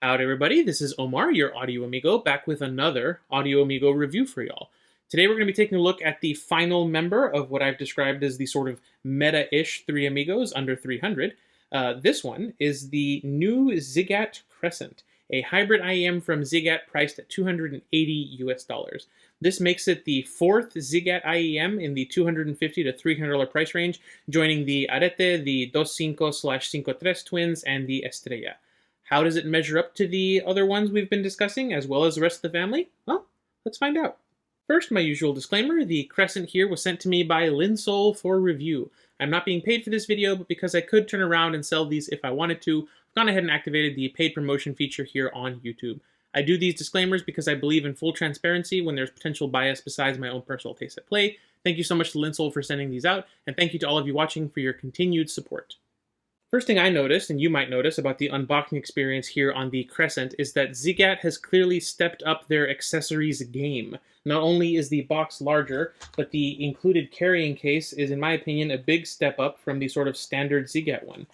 Howdy everybody, this is Omar, your Audio Amigo, back with another Audio Amigo review for y'all. Today we're going to be taking a look at the final member of what I've described as the sort of meta-ish 3 Amigos under 300. This one is the new Ziigaat Crescent, a hybrid IEM from Ziigaat priced at $280 US. This makes it the fourth Ziigaat IEM in the $250 to $300 price range, joining the Arete, the 2.5/5.3 twins, and the Estrella. How does it measure up to the other ones we've been discussing, as well as the rest of the family? Well, let's find out. First, my usual disclaimer, the Crescent here was sent to me by Linsoul for review. I'm not being paid for this video, but because I could turn around and sell these if I wanted to, I've gone ahead and activated the paid promotion feature here on YouTube. I do these disclaimers because I believe in full transparency when there's potential bias besides my own personal taste at play. Thank you so much to Linsoul for sending these out, and thank you to all of you watching for your continued support. First thing I noticed, and you might notice about the unboxing experience here on the Crescent, is that Ziigaat has clearly stepped up their accessories game. Not only is the box larger, but the included carrying case is, in my opinion, a big step up from the sort of standard Ziigaat one.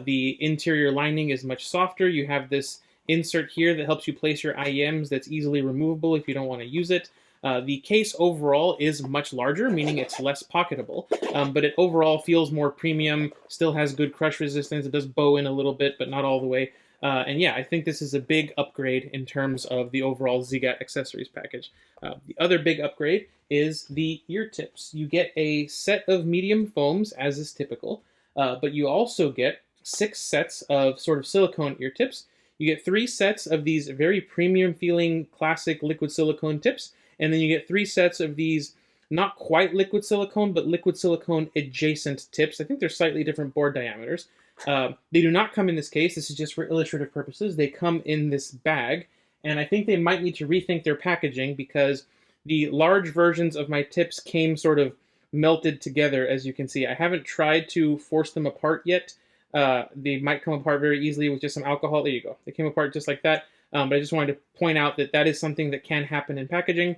The interior lining is much softer. You have this insert here that helps you place your IEMs that's easily removable if you don't want to use it. The case overall is much larger, meaning it's less pocketable, but it overall feels more premium, still has good crush resistance. It does bow in a little bit, but not all the way. And yeah, I think this is a big upgrade in terms of the overall Ziigaat accessories package. The other big upgrade is the ear tips. You get a set of medium foams, as is typical, but you also get 6 sets of sort of silicone ear tips. You get 3 sets of these very premium feeling classic liquid silicone tips, and then you get 3 sets of these not quite liquid silicone, but liquid silicone adjacent tips. I think they're slightly different board diameters. They do not come in this case. This is just for illustrative purposes. They come in this bag, and I think they might need to rethink their packaging because the large versions of my tips came sort of melted together, as you can see. I haven't tried to force them apart yet. They might come apart very easily with just some alcohol. There you go. They came apart just like that. But I just wanted to point out that that is something that can happen in packaging.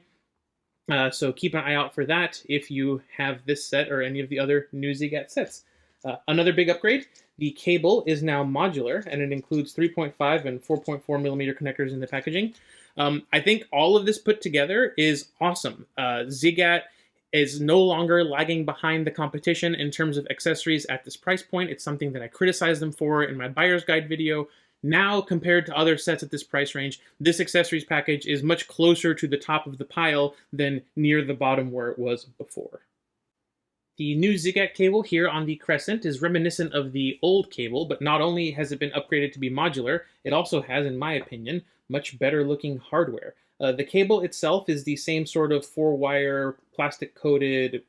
So keep an eye out for that if you have this set or any of the other new Ziigaat sets. Another big upgrade, the cable is now modular, and it includes 3.5 and 4.4 millimeter connectors in the packaging. I think all of this put together is awesome. Ziigaat is no longer lagging behind the competition in terms of accessories at this price point. It's something that I criticized them for in my buyer's guide video. Now, compared to other sets at this price range, this accessories package is much closer to the top of the pile than near the bottom where it was before. The new Ziigaat cable here on the Crescent is reminiscent of the old cable, but not only has it been upgraded to be modular, it also has, in my opinion, much better looking hardware. The cable itself is the same sort of 4-wire plastic-coated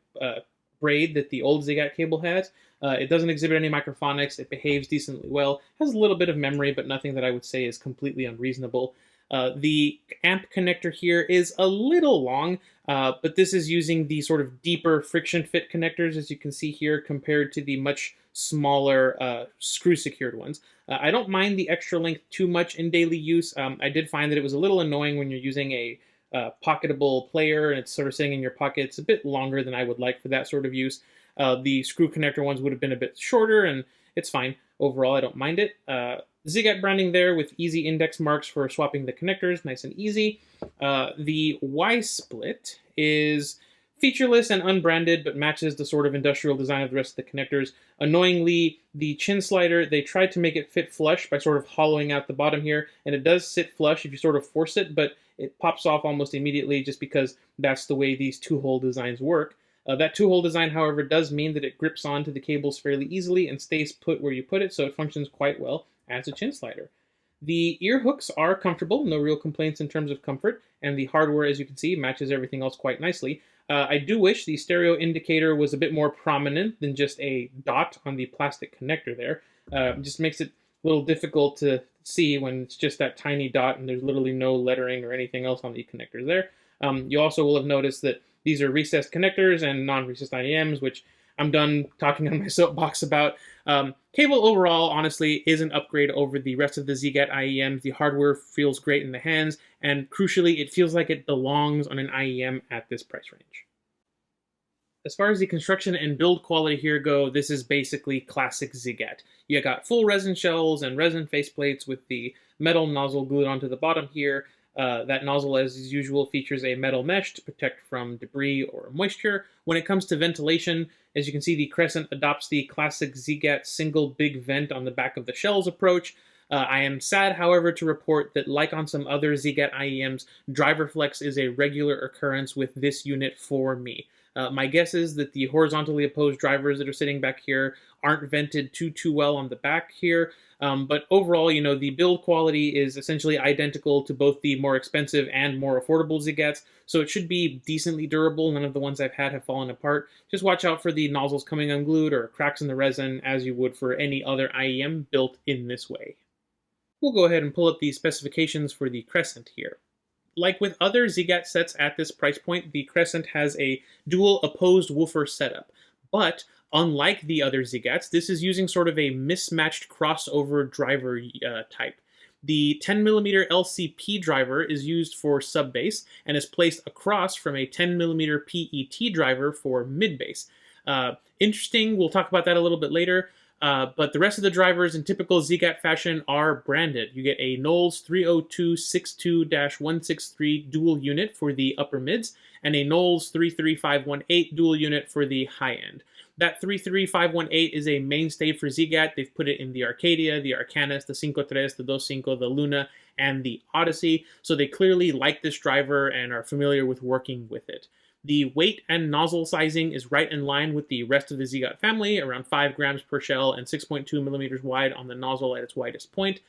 braid that the old Ziigaat cable has. It doesn't exhibit any microphonics. It behaves decently well. Has a little bit of memory, but nothing that I would say is completely unreasonable. The amp connector here is a little long, but this is using the sort of deeper friction fit connectors, as you can see here, compared to the much smaller screw-secured ones. I don't mind the extra length too much in daily use. I did find that it was a little annoying when you're using a pocketable player and it's sort of sitting in your pocket. It's a bit longer than I would like for that sort of use. The screw connector ones would have been a bit shorter, and it's fine. Overall, I don't mind it. Ziigaat branding there with easy index marks for swapping the connectors, nice and easy. The Y-split is featureless and unbranded, but matches the sort of industrial design of the rest of the connectors. Annoyingly, the chin slider, they tried to make it fit flush by sort of hollowing out the bottom here, and it does sit flush if you sort of force it, but it pops off almost immediately just because that's the way these 2-hole designs work. That 2-hole design, however, does mean that it grips onto the cables fairly easily and stays put where you put it, so it functions quite well as a chin slider. The ear hooks are comfortable, no real complaints in terms of comfort, and the hardware, as you can see, matches everything else quite nicely. I do wish the stereo indicator was a bit more prominent than just a dot on the plastic connector there. It just makes it a little difficult to see when it's just that tiny dot and there's literally no lettering or anything else on the connectors there. You also will have noticed that these are recessed connectors and non-recessed IEMs, which I'm done talking on my soapbox about. Cable overall, honestly, is an upgrade over the rest of the Ziigaat IEMs. The hardware feels great in the hands, and crucially, it feels like it belongs on an IEM at this price range. As far as the construction and build quality here go, this is basically classic Ziigaat. You got full resin shells and resin faceplates with the metal nozzle glued onto the bottom here. That nozzle, as usual, features a metal mesh to protect from debris or moisture. When it comes to ventilation, as you can see, the Crescent adopts the classic Ziigaat single big vent on the back of the shells approach. I am sad, however, to report that, like on some other Ziigaat IEMs, driver flex is a regular occurrence with this unit for me. My guess is that the horizontally opposed drivers that are sitting back here aren't vented too well on the back here. But overall, you know, the build quality is essentially identical to both the more expensive and more affordable Ziigaats, so it should be decently durable. None of the ones I've had have fallen apart. Just watch out for the nozzles coming unglued or cracks in the resin, as you would for any other IEM built in this way. We'll go ahead and pull up the specifications for the Crescent here. Like with other Ziigaat sets at this price point, the Crescent has a dual opposed woofer setup. But unlike the other Ziigaats, this is using sort of a mismatched crossover driver type. The 10mm LCP driver is used for sub-bass and is placed across from a 10mm PET driver for mid-bass. Interesting, we'll talk about that a little bit later. But the rest of the drivers in typical Ziigaat fashion are branded. You get a Knowles 30262-163 dual unit for the upper mids, and a Knowles 33518 dual unit for the high end. That 33518 is a mainstay for Ziigaat. They've put it in the Arcadia, the Arcanus, the 5.3, the 2.5, the Luna, and the Odyssey, so they clearly like this driver and are familiar with working with it. The weight and nozzle sizing is right in line with the rest of the Ziigaat family, around 5 grams per shell and 6.2 millimeters wide on the nozzle at its widest point.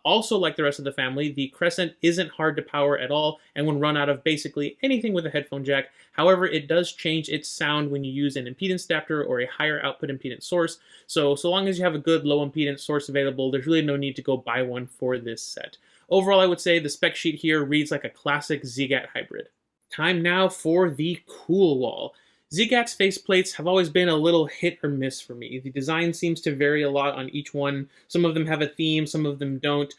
Also, like the rest of the family, the Crescent isn't hard to power at all and when run out of basically anything with a headphone jack. However, it does change its sound when you use an impedance adapter or a higher output impedance source. So long as you have a good low impedance source available, there's really no need to go buy one for this set. Overall, I would say the spec sheet here reads like a classic Ziigaat hybrid. Time now for the cool wall. Ziigaat's faceplates have always been a little hit or miss for me. The design seems to vary a lot on each one. Some of them have a theme, some of them don't.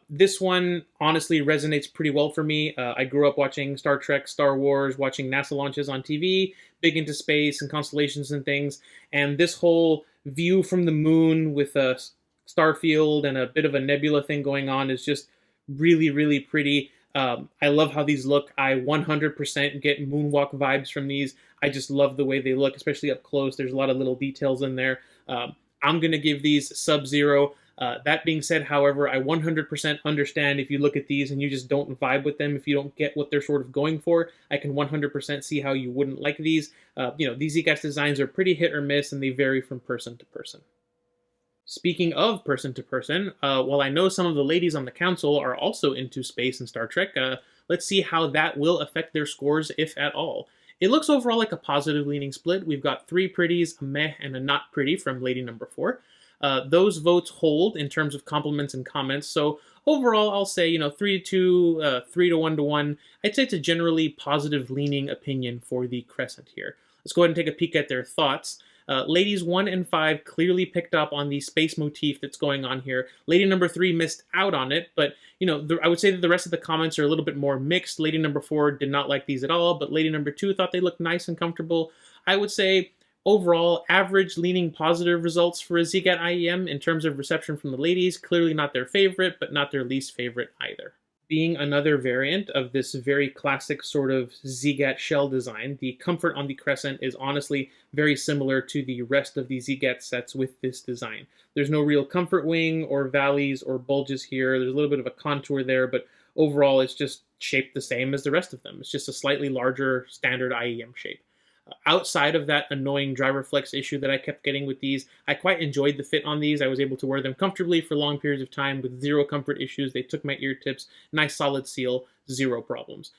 This one honestly resonates pretty well for me. I grew up watching Star Trek, Star Wars, watching NASA launches on TV, big into space and constellations and things, and this whole view from the moon with a star field and a bit of a nebula thing going on is just really, really pretty. I love how these look. I 100% get moonwalk vibes from these. I just love the way they look, especially up close. There's a lot of little details in there. I'm going to give these sub-0. That being said, however, I 100% understand if you look at these and you just don't vibe with them, if you don't get what they're sort of going for. I can 100% see how you wouldn't like these. These Ziigaat designs are pretty hit or miss, and they vary from person to person. Speaking of person to person, while I know some of the ladies on the council are also into space and Star Trek, let's see how that will affect their scores, if at all. It looks overall like a positive leaning split. We've got 3 pretties, a meh, and a not pretty from lady number 4. Those votes hold in terms of compliments and comments, so overall I'll say, 3 to 2, 3 to 1 to 1. I'd say it's a generally positive leaning opinion for the Crescent here. Let's go ahead and take a peek at their thoughts. Ladies 1 and 5 clearly picked up on the space motif that's going on here. Lady number 3 missed out on it, but I would say that the rest of the comments are a little bit more mixed. Lady number 4 did not like these at all, but lady number 2 thought they looked nice and comfortable. I would say overall average leaning positive results for a Ziigaat IEM in terms of reception from the ladies. Clearly not their favorite, but not their least favorite either. Being another variant of this very classic sort of Ziigaat shell design, the comfort on the Crescent is honestly very similar to the rest of the Ziigaat sets with this design. There's no real comfort wing or valleys or bulges here. There's a little bit of a contour there, but overall it's just shaped the same as the rest of them. It's just a slightly larger standard IEM shape. Outside of that annoying driver flex issue that I kept getting with these, I quite enjoyed the fit on these. I was able to wear them comfortably for long periods of time with zero comfort issues. They took my ear tips, nice solid seal, zero problems.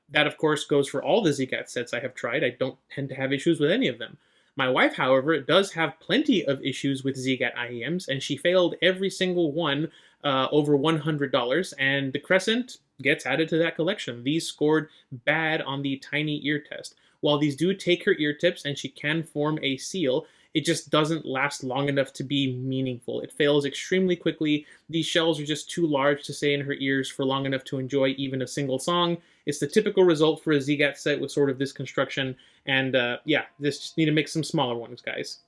That of course goes for all the Ziigaat sets I have tried. I don't tend to have issues with any of them. My wife, however, does have plenty of issues with Ziigaat IEMs, and she failed every single one over $100, and the Crescent gets added to that collection. These scored bad on the tiny ear test. While these do take her ear tips and she can form a seal, it just doesn't last long enough to be meaningful. It fails extremely quickly. These shells are just too large to stay in her ears for long enough to enjoy even a single song. It's the typical result for a Ziigaat set with sort of this construction, and yeah, this just need to make some smaller ones, guys.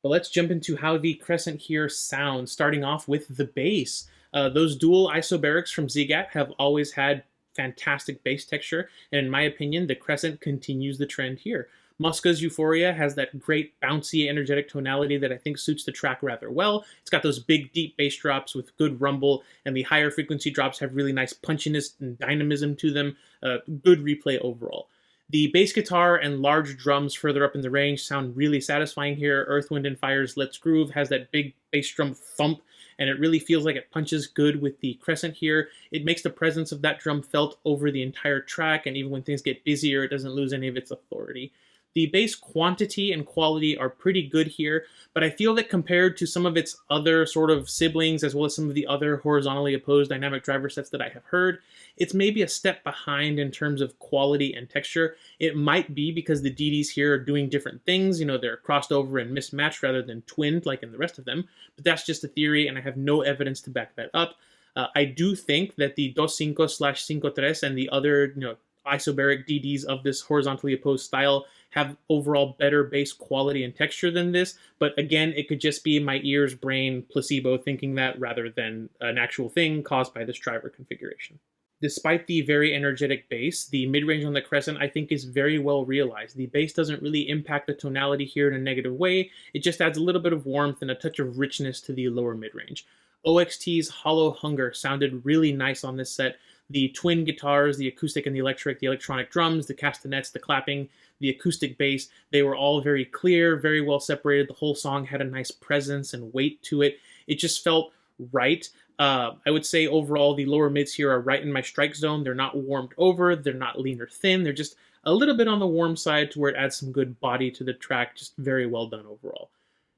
But let's jump into how the Crescent here sounds, starting off with the bass. Those dual isobarics from Ziigaat have always had fantastic bass texture, and in my opinion, the Crescent continues the trend here. Muska's Euphoria has that great bouncy, energetic tonality that I think suits the track rather well. It's got those big, deep bass drops with good rumble, and the higher frequency drops have really nice punchiness and dynamism to them. Good replay overall. The bass guitar and large drums further up in the range sound really satisfying here. Earth, Wind & Fire's Let's Groove has that big bass drum thump, and it really feels like it punches good with the Crescent here. It makes the presence of that drum felt over the entire track, and even when things get busier, it doesn't lose any of its authority. The bass quantity and quality are pretty good here, but I feel that compared to some of its other sort of siblings, as well as some of the other horizontally opposed dynamic driver sets that I have heard, it's maybe a step behind in terms of quality and texture. It might be because the DDs here are doing different things, you know, they're crossed over and mismatched rather than twinned like in the rest of them, but that's just a theory and I have no evidence to back that up. I do think that the 2.5/5.3 and the other, you know, isobaric DDs of this horizontally opposed style have overall better bass quality and texture than this, but again, it could just be my ears, brain, placebo thinking that rather than an actual thing caused by this driver configuration. Despite the very energetic bass, the mid-range on the Crescent I think is very well realized. The bass doesn't really impact the tonality here in a negative way, it just adds a little bit of warmth and a touch of richness to the lower mid-range. OXT's Hollow Hunger sounded really nice on this set. The twin guitars, the acoustic and the electronic drums, the castanets, the clapping, the acoustic bass, they were all very clear, very well separated. The whole song had a nice presence and weight to it. It just felt right. I would say overall the lower mids here are right in my strike zone. They're not warmed over, they're not lean or thin, they're just a little bit on the warm side to where it adds some good body to the track, just very well done overall.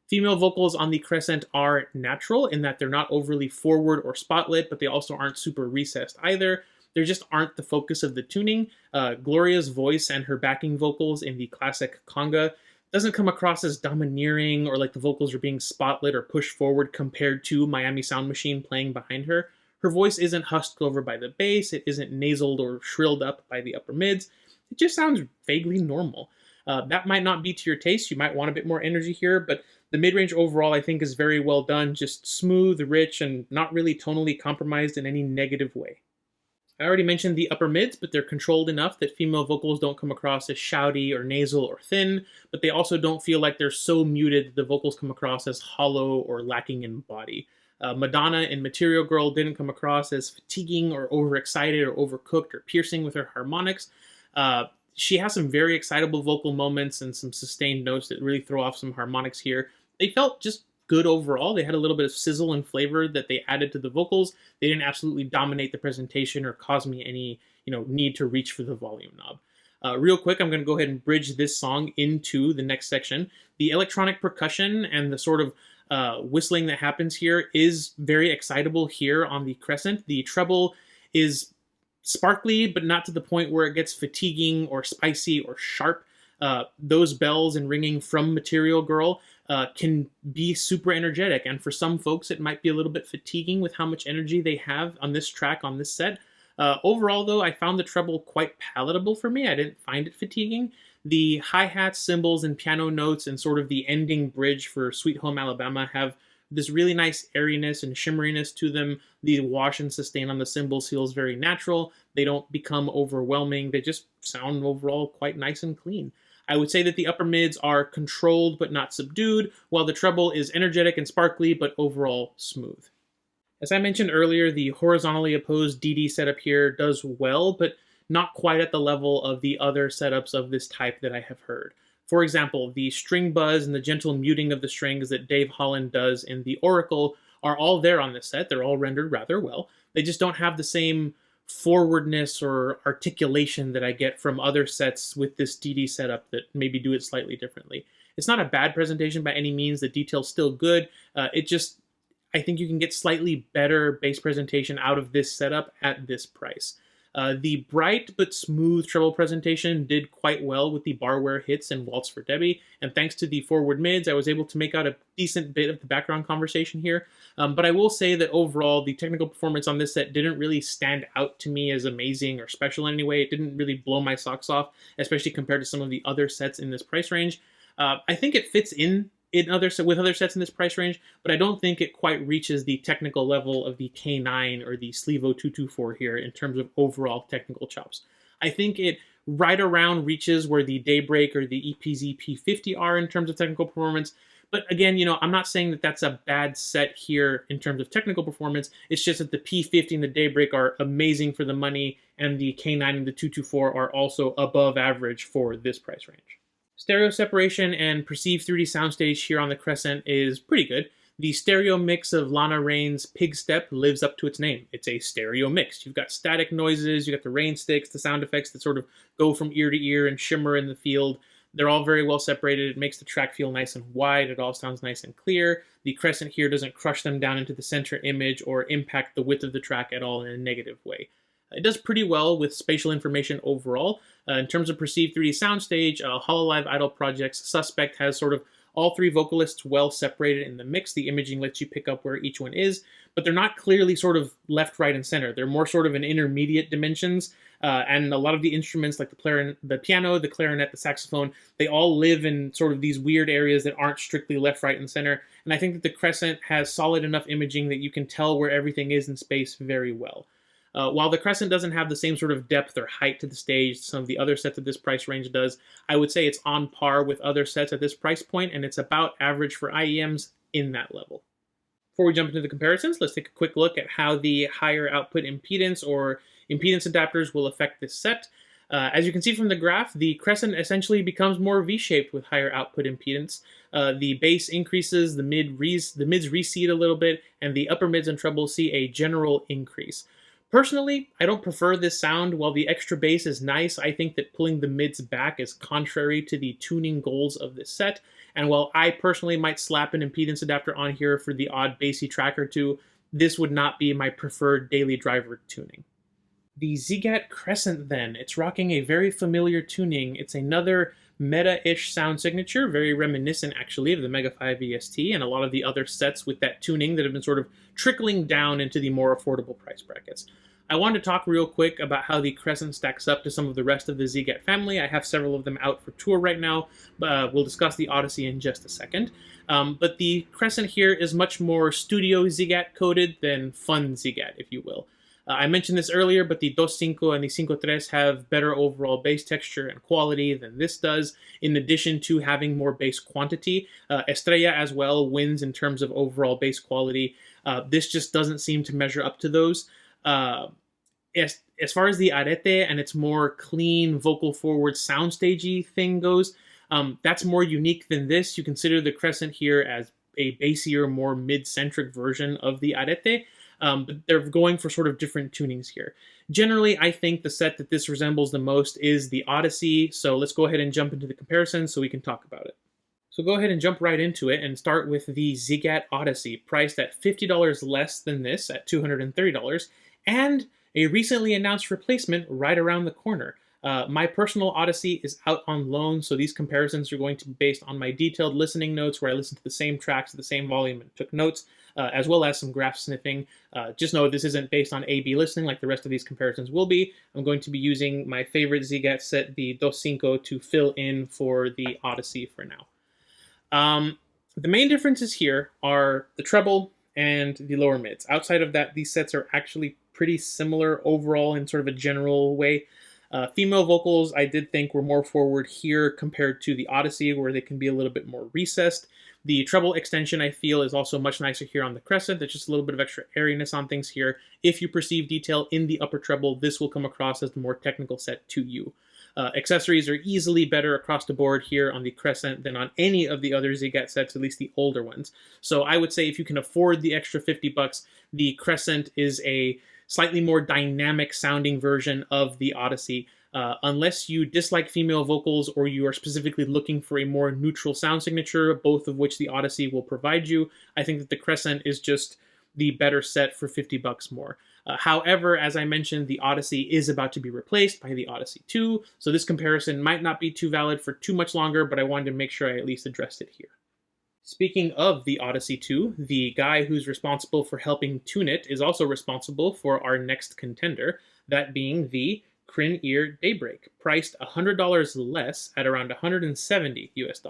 Female vocals on the Crescent are natural in that they're not overly forward or spotlit, but they also aren't super recessed either. They just aren't the focus of the tuning. Gloria's voice and her backing vocals in the classic conga doesn't come across as domineering or like the vocals are being spotlit or pushed forward compared to Miami Sound Machine playing behind her. Her voice isn't husked over by the bass, it isn't nasaled or shrilled up by the upper mids. It just sounds vaguely normal. That might not be to your taste, you might want a bit more energy here, but the mid-range overall I think is very well done, just smooth, rich, and not really tonally compromised in any negative way. I already mentioned the upper mids, but they're controlled enough that female vocals don't come across as shouty or nasal or thin, but they also don't feel like they're so muted that the vocals come across as hollow or lacking in body. Madonna in Material Girl didn't come across as fatiguing or overexcited or overcooked or piercing with her harmonics. She has some very excitable vocal moments and some sustained notes that really throw off some harmonics here. They felt just good overall. They had a little bit of sizzle and flavor that they added to the vocals. They didn't absolutely dominate the presentation or cause me any, need to reach for the volume knob. Real quick, I'm going to go ahead and bridge this song into the next section. The electronic percussion and the sort of whistling that happens here is very excitable here on the Crescent. The treble is sparkly, but not to the point where it gets fatiguing or spicy or sharp. Those bells and ringing from Material Girl can be super energetic, and for some folks it might be a little bit fatiguing with how much energy they have on this track, on this set. Overall though, I found the treble quite palatable for me. I didn't find it fatiguing. The hi-hats, cymbals, and piano notes and sort of the ending bridge for Sweet Home Alabama have this really nice airiness and shimmeriness to them. The wash and sustain on the cymbals feels very natural. They don't become overwhelming. They just sound overall quite nice and clean. I would say that the upper mids are controlled but not subdued, while the treble is energetic and sparkly but overall smooth. As I mentioned earlier, the horizontally opposed DD setup here does well, but not quite at the level of the other setups of this type that I have heard. For example, the string buzz and the gentle muting of the strings that Dave Holland does in the Oracle are all there on this set. They're all rendered rather well. They just don't have the same forwardness or articulation that I get from other sets with this DD setup that maybe do it slightly differently. It's not a bad presentation by any means. The detail's still good. I think you can get slightly better bass presentation out of this setup at this price. The bright but smooth treble presentation did quite well with the barware hits and Waltz for Debbie, and thanks to the forward mids, I was able to make out a decent bit of the background conversation here. But I will say that overall, the technical performance on this set didn't really stand out to me as amazing or special in any way. It didn't really blow my socks off, especially compared to some of the other sets in this price range. I think it fits with other sets in this price range, but I don't think it quite reaches the technical level of the K9 or the SLIIVO 224 here in terms of overall technical chops. I think it right around reaches where the Daybreak or the EPZ P50 are in terms of technical performance. But again, I'm not saying that that's a bad set here in terms of technical performance. It's just that the P50 and the Daybreak are amazing for the money, and the K9 and the 224 are also above average for this price range. Stereo separation and perceived 3D soundstage here on the Crescent is pretty good. The stereo mix of Lana Raine's Pig Step lives up to its name. It's a stereo mix. You've got static noises, you've got the rain sticks, the sound effects that sort of go from ear to ear and shimmer in the field. They're all very well separated. It makes the track feel nice and wide. It all sounds nice and clear. The Crescent here doesn't crush them down into the center image or impact the width of the track at all in a negative way. It does pretty well with spatial information overall. In terms of perceived 3D soundstage, Hololive Idol Project's Suspect has sort of all three vocalists well separated in the mix. The imaging lets you pick up where each one is, but they're not clearly sort of left, right, and center. They're more sort of in intermediate dimensions, and a lot of the instruments like the piano, the clarinet, the saxophone, they all live in sort of these weird areas that aren't strictly left, right, and center. And I think that the Crescent has solid enough imaging that you can tell where everything is in space very well. While the Crescent doesn't have the same sort of depth or height to the stage some of the other sets at this price range does, I would say it's on par with other sets at this price point, and it's about average for IEMs in that level. Before we jump into the comparisons, let's take a quick look at how the higher output impedance or impedance adapters will affect this set. As you can see from the graph, the Crescent essentially becomes more V-shaped with higher output impedance. The bass increases, the mids recede a little bit, and the upper mids and trebles see a general increase. Personally, I don't prefer this sound. While the extra bass is nice, I think that pulling the mids back is contrary to the tuning goals of this set. And while I personally might slap an impedance adapter on here for the odd bassy track or two, this would not be my preferred daily driver tuning. The Ziigaat Crescent then, it's rocking a very familiar tuning. It's another meta-ish sound signature, very reminiscent actually of the Mega 5 EST and a lot of the other sets with that tuning that have been sort of trickling down into the more affordable price brackets. I wanted to talk real quick about how the Crescent stacks up to some of the rest of the Ziigaat family. I have several of them out for tour right now, but we'll discuss the Odyssey in just a second. But the Crescent here is much more studio Ziigaat coded than fun Ziigaat, if you will. I mentioned this earlier, but the 2.5 and the 5.3 have better overall bass texture and quality than this does, in addition to having more bass quantity. Estrella as well wins in terms of overall bass quality. This just doesn't seem to measure up to those. As far as the Arete and its more clean, vocal forward, soundstagey thing goes, that's more unique than this. You consider the Crescent here as a bassier, more mid-centric version of the Arete. But they're going for sort of different tunings here. Generally, I think the set that this resembles the most is the Odyssey, so let's go ahead and jump into the comparison so we can talk about it. So go ahead and jump right into it and start with the Ziigaat Odyssey, priced at $50 less than this at $230, and a recently announced replacement right around the corner. My personal Odyssey is out on loan, so these comparisons are going to be based on my detailed listening notes where I listened to the same tracks at the same volume and took notes, as well as some graph sniffing. Just know this isn't based on A/B listening like the rest of these comparisons will be. I'm going to be using my favorite Ziigaat set, the 2.5, to fill in for the Odyssey for now. The main differences here are the treble and the lower mids. Outside of that, these sets are actually pretty similar overall in sort of a general way. Female vocals, I did think, were more forward here compared to the Odyssey, where they can be a little bit more recessed. The treble extension, I feel, is also much nicer here on the Crescent. There's just a little bit of extra airiness on things here. If you perceive detail in the upper treble, this will come across as the more technical set to you. Accessories are easily better across the board here on the Crescent than on any of the other Ziigaat sets, at least the older ones. So I would say if you can afford the extra $50, the Crescent is a slightly more dynamic sounding version of the Odyssey. Unless you dislike female vocals or you are specifically looking for a more neutral sound signature, both of which the Odyssey will provide you, I think that the Crescent is just the better set for $50 more. However, as I mentioned, the Odyssey is about to be replaced by the Odyssey 2, so this comparison might not be too valid for too much longer, but I wanted to make sure I at least addressed it here. Speaking of the Odyssey 2, the guy who's responsible for helping tune it is also responsible for our next contender, that being the Crinear Daybreak, priced $100 less at around $170 US.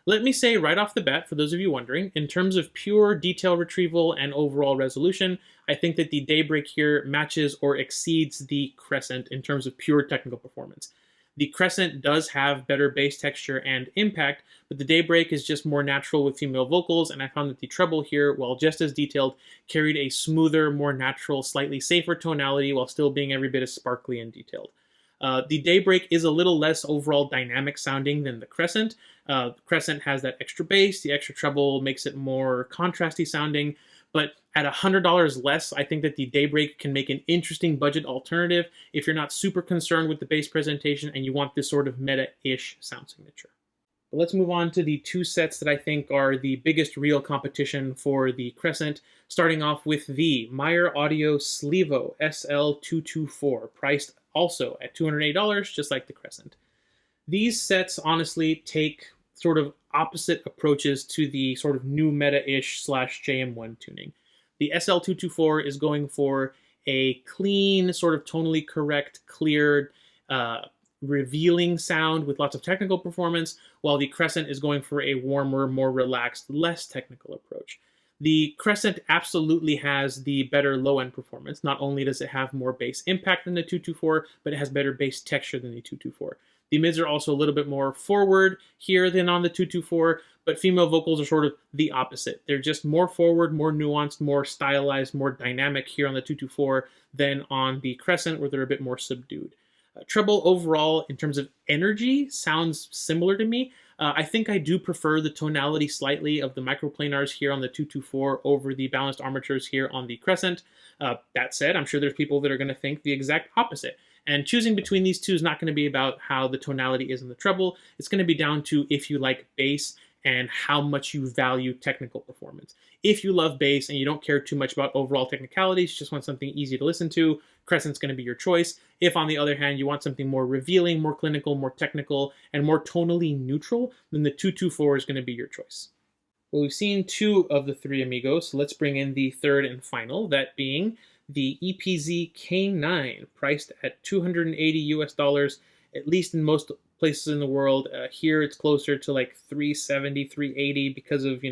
Let me say right off the bat, for those of you wondering, in terms of pure detail retrieval and overall resolution, I think that the Daybreak here matches or exceeds the Crescent in terms of pure technical performance. The Crescent does have better bass texture and impact, but the Daybreak is just more natural with female vocals, and I found that the treble here, while just as detailed, carried a smoother, more natural, slightly safer tonality while still being every bit as sparkly and detailed. The Daybreak is a little less overall dynamic sounding than the Crescent. Crescent has that extra bass, the extra treble makes it more contrasty sounding, but at $100 less, I think that the Daybreak can make an interesting budget alternative if you're not super concerned with the bass presentation and you want this sort of meta-ish sound signature. But let's move on to the two sets that I think are the biggest real competition for the Crescent, starting off with the Myer Audio SLIIVO SL224, priced also at $208, just like the Crescent. These sets honestly take sort of opposite approaches to the sort of new meta-ish / JM1 tuning. The SL224 is going for a clean, sort of tonally correct, clear, revealing sound with lots of technical performance, while the Crescent is going for a warmer, more relaxed, less technical approach. The Crescent absolutely has the better low-end performance. Not only does it have more bass impact than the 224, but it has better bass texture than the 224. The mids are also a little bit more forward here than on the 224, but female vocals are sort of the opposite. They're just more forward, more nuanced, more stylized, more dynamic here on the 224 than on the Crescent, where they're a bit more subdued. Treble overall, in terms of energy, sounds similar to me. I think I do prefer the tonality slightly of the microplanars here on the 224 over the balanced armatures here on the Crescent. That said, I'm sure there's people that are going to think the exact opposite. And choosing between these two is not going to be about how the tonality is in the treble. It's going to be down to if you like bass and how much you value technical performance. If you love bass and you don't care too much about overall technicalities, just want something easy to listen to, Crescent's going to be your choice. If, on the other hand, you want something more revealing, more clinical, more technical, and more tonally neutral, then the 224 is going to be your choice. Well, we've seen two of the three Amigos, so let's bring in the third and final, that being the EPZ K9, priced at $280 US, at least in most places in the world. Here it's closer to like $370, $380 because of,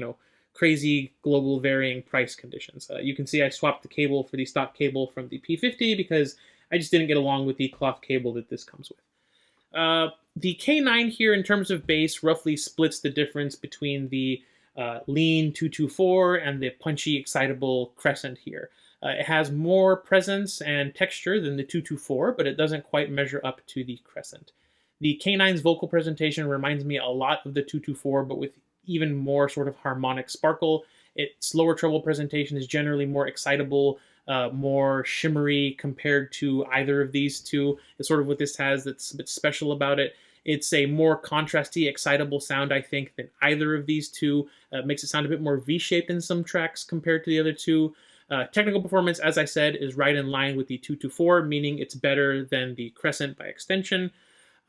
crazy global varying price conditions. You can see I swapped the cable for the stock cable from the P50 because I just didn't get along with the cloth cable that this comes with. The K9 here, in terms of bass, roughly splits the difference between the lean 224 and the punchy, excitable Crescent here. It has more presence and texture than the 224, but it doesn't quite measure up to the Crescent. The K9's vocal presentation reminds me a lot of the 224, but with even more sort of harmonic sparkle. Its lower treble presentation is generally more excitable, more shimmery compared to either of these two. It's sort of what this has that's a bit special about it. It's a more contrasty, excitable sound, I think, than either of these two. Makes it sound a bit more V-shaped in some tracks compared to the other two. Technical performance, as I said, is right in line with the 224, meaning it's better than the Crescent by extension.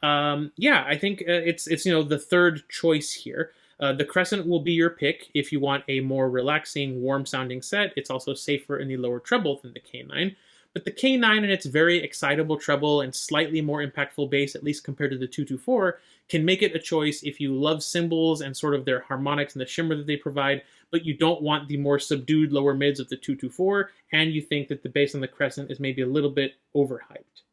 I think it's the third choice here. The Crescent will be your pick if you want a more relaxing, warm-sounding set. It's also safer in the lower treble than the K9. But the K9 and its very excitable treble and slightly more impactful bass, at least compared to the 224, can make it a choice if you love cymbals and sort of their harmonics and the shimmer that they provide, but you don't want the more subdued lower mids of the 224, and you think that the bass on the Crescent is maybe a little bit overhyped.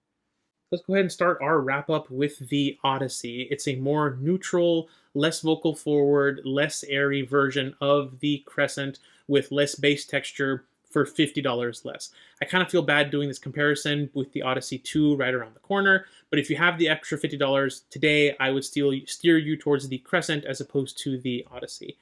Let's go ahead and start our wrap-up with the Odyssey. It's a more neutral, less vocal forward, less airy version of the Crescent with less bass texture for $50 less. I kind of feel bad doing this comparison with the Odyssey 2 right around the corner, but if you have the extra $50 today, I would still steer you towards the Crescent as opposed to the Odyssey.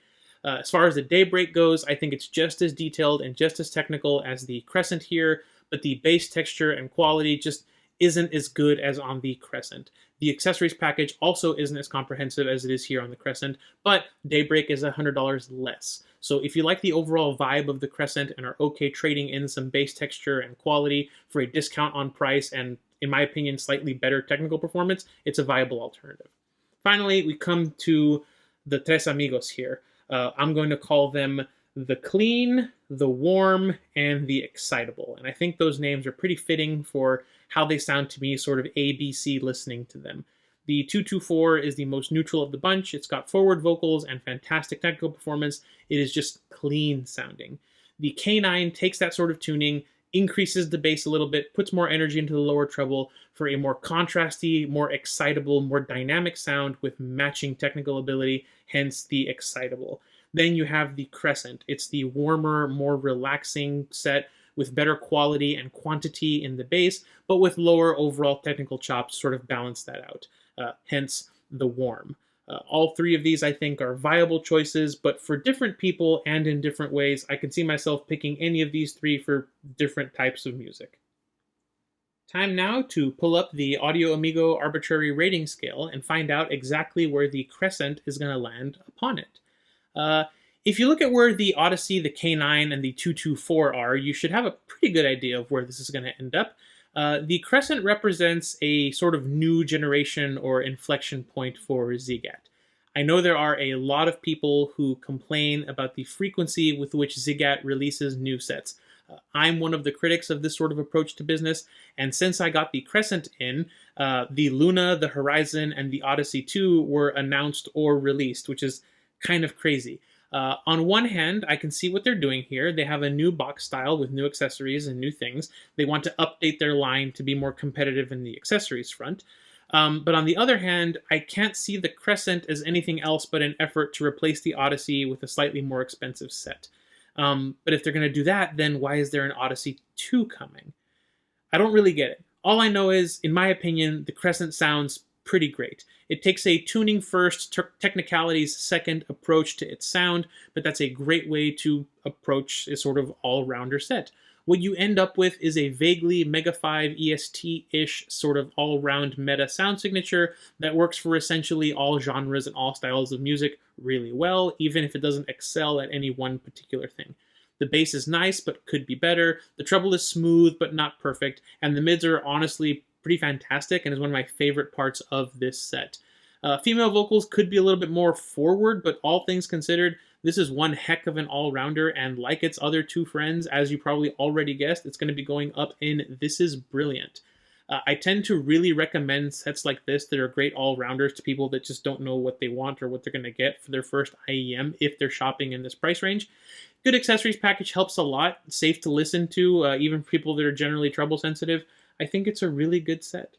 As far as the Daybreak goes, I think it's just as detailed and just as technical as the Crescent here, but the bass texture and quality just isn't as good as on the Crescent. The accessories package also isn't as comprehensive as it is here on the Crescent, but Daybreak is $100 less. So if you like the overall vibe of the Crescent and are okay trading in some bass texture and quality for a discount on price and, in my opinion, slightly better technical performance, it's a viable alternative. Finally, we come to the Tres Amigos here. I'm going to call them the Clean, the Warm, and the Excitable. And I think those names are pretty fitting for how they sound to me, sort of ABC listening to them. The 224 is the most neutral of the bunch. It's got forward vocals and fantastic technical performance. It is just clean sounding. The K9 takes that sort of tuning, increases the bass a little bit, puts more energy into the lower treble for a more contrasty, more excitable, more dynamic sound with matching technical ability, hence the Excitable. Then you have the Crescent. It's the warmer, more relaxing set with better quality and quantity in the bass, but with lower overall technical chops to sort of balance that out. Hence the Warm. All three of these, I think, are viable choices, but for different people and in different ways, I can see myself picking any of these three for different types of music. Time now to pull up the Audio Amigo Arbitrary rating scale and find out exactly where the Crescent is going to land upon it. If you look at where the Odyssey, the K9, and the 224 are, you should have a pretty good idea of where this is going to end up. The Crescent represents a sort of new generation or inflection point for Ziigaat. I know there are a lot of people who complain about the frequency with which Ziigaat releases new sets. I'm one of the critics of this sort of approach to business, and since I got the Crescent in, the Luna, the Horizon, and the Odyssey 2 were announced or released, which is kind of crazy. On one hand, I can see what they're doing here. They have a new box style with new accessories and new things. They want to update their line to be more competitive in the accessories front. But on the other hand, I can't see the Crescent as anything else but an effort to replace the Odyssey with a slightly more expensive set. But if they're going to do that, then why is there an Odyssey 2 coming? I don't really get it. All I know is, in my opinion, the Crescent sounds pretty great. It takes a tuning first, technicalities second approach to its sound, but that's a great way to approach a sort of all-rounder set. What you end up with is a vaguely Mega 5 EST-ish sort of all-round meta sound signature that works for essentially all genres and all styles of music really well, even if it doesn't excel at any one particular thing. The bass is nice, but could be better. The treble is smooth, but not perfect. And the mids are honestly pretty fantastic and is one of my favorite parts of this set. Female vocals could be a little bit more forward, but all things considered, this is one heck of an all-rounder, and like its other two friends, as you probably already guessed, it's going to be going up in This Is Brilliant. I tend to really recommend sets like this that are great all-rounders to people that just don't know what they want or what they're going to get for their first IEM if they're shopping in this price range. Good accessories package helps a lot. It's safe to listen to, even for people that are generally treble sensitive. I think it's a really good set.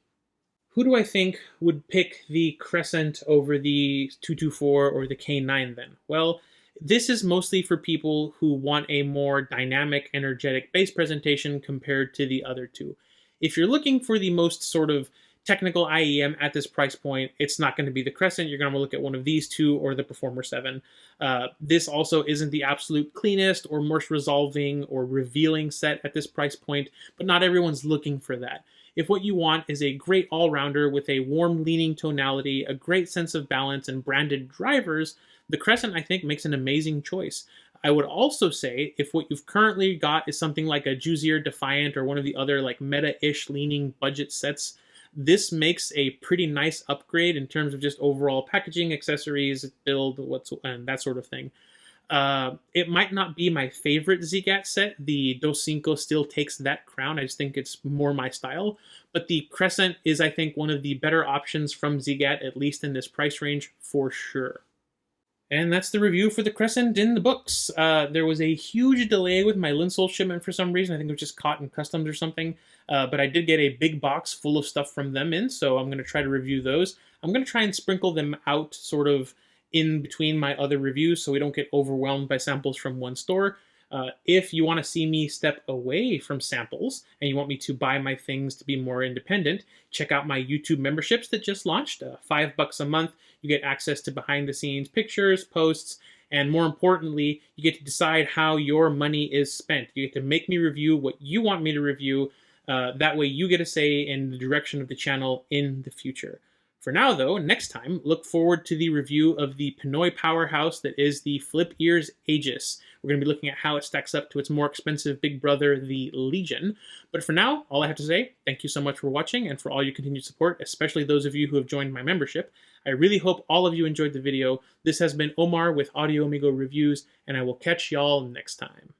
Who do I think would pick the Crescent over the 224 or the K9 then? Well, this is mostly for people who want a more dynamic, energetic bass presentation compared to the other two. If you're looking for the most sort of technical IEM at this price point, it's not going to be the Crescent. You're going to look at one of these two or the Performer 7. This also isn't the absolute cleanest or most resolving or revealing set at this price point, but not everyone's looking for that. If what you want is a great all-rounder with a warm leaning tonality, a great sense of balance, and branded drivers, the Crescent, I think, makes an amazing choice. I would also say, if what you've currently got is something like a Juizier Defiant or one of the other like meta-ish leaning budget sets, this makes a pretty nice upgrade in terms of just overall packaging, accessories, build, and that sort of thing. It might not be my favorite Ziigaat set. The Dos Cinco still takes that crown. I just think it's more my style. But the Crescent is, I think, one of the better options from Ziigaat, at least in this price range, for sure. And that's the review for the Crescent in the books. There was a huge delay with my Linsoul shipment for some reason. I think it was just caught in customs or something. But I did get a big box full of stuff from them in, so I'm going to try to review those. I'm going to try and sprinkle them out sort of in between my other reviews so we don't get overwhelmed by samples from one store. If you want to see me step away from samples and you want me to buy my things to be more independent, check out my YouTube memberships that just launched. $5 a month, you get access to behind-the-scenes pictures, posts, and more importantly, you get to decide how your money is spent. You get to make me review what you want me to review. That way you get a say in the direction of the channel in the future. For now, though, next time, look forward to the review of the Pinoy powerhouse that is the Flip Ears Aegis. We're going to be looking at how it stacks up to its more expensive big brother, the Legion. But for now, all I have to say, thank you so much for watching and for all your continued support, especially those of you who have joined my membership. I really hope all of you enjoyed the video. This has been Omar with Audio Amigo Reviews, and I will catch y'all next time.